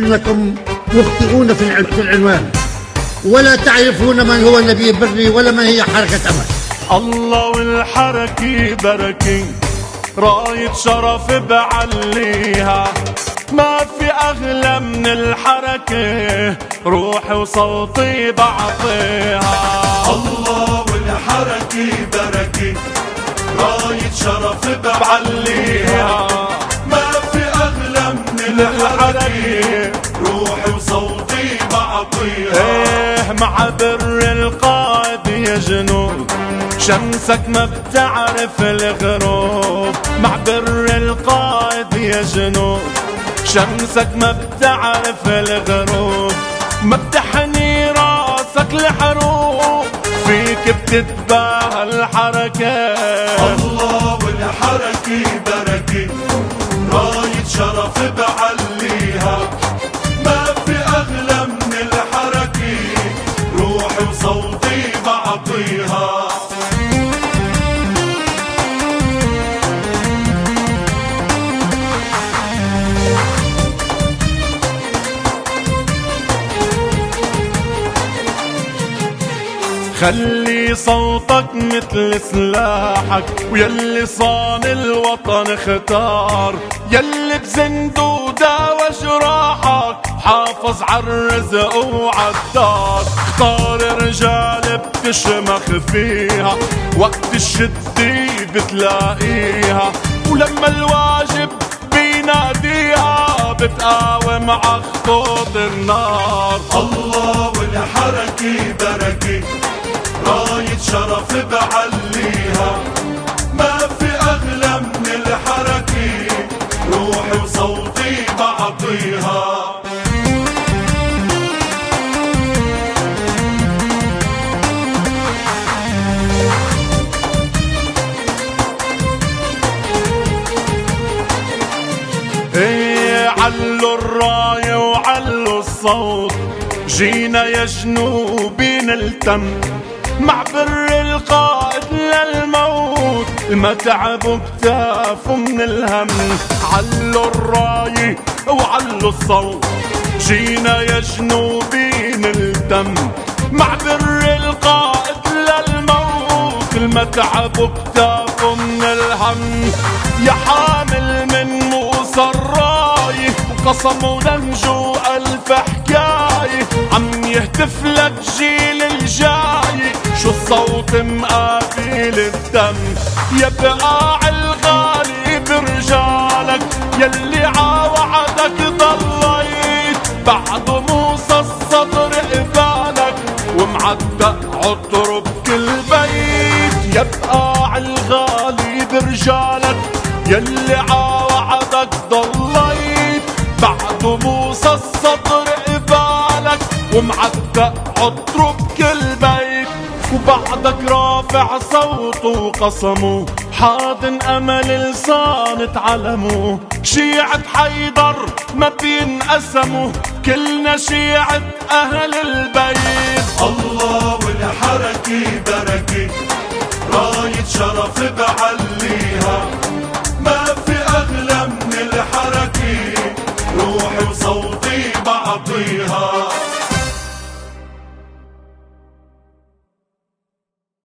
إنكم مخطئون في العنوان، ولا تعرفون من هو نبي بري ولا من هي حركة أمل. الله والحركة بركة، راية شرف بعليها، ما في أغلى من الحركة، روحي وصوتي بعطيها. الله والحركة بركة، راية شرف بعليها، ما في أغلى من الحركة، روحي وصوتي بعطيها. ايه مع بر القائد يا جنود، شمسك ما بتعرف الغروب. مع بر القائد يا جنود، شمسك ما بتعرف الغروب. ما بتحني راسك الحروب، فيك بتتباهى الحركة. الله والحركة بركة، راية شرف بعليها، ما في أغلى من الحركة، روحي وصوتي بعطيها. خلي صوتك مثل سلاحك، ويلي صان الوطن اختار، يلي بزندودة وجراحك حافظ عالرزق وعالدار. اختار رجال بتشمخ فيها، وقت الشدة بتلاقيها، ولما الواجب بيناديها بتقاوم ع خطوط النار. الله والحركة بركة، راية شرف بعليها، ما في أغلى من الحركة، روحي وصوتي بعطيها. ايه علوا الراية وعلوا الصوت، جينا يا جنوبي نلتم، مع بر القائد للموت، ما تعبوا كتافه من الهم. علوا الراية وعلوا الصوت، جينا يا جنوبي نلتم، مع بر القائد للموت، ما تعبوا كتافه من الهم. يا حامل من موسى الراية، وقسموا نهجوا ألف حكاية، عم يهتف لك جيل الجاي، شو الصوت مقابل الدم. يا بقاع الغالي برجالك، يلي عوعدك ضليت، بعد موسى الصدر قبالك، ومعتق عطر بكل بيت. يا بقاع الغالي برجالك، يلي عوعدك ضليت، بعد موسى الصدر قبالك، ومعتق عطر بكل بيت. وبعدك رافع صوته وقسمه، حاضن امل لسان تعلموا، شيعة حيدر ما بينقسموا، كلنا شيعة اهل البيت. الله والحركة بركة، راية شرف بعليها،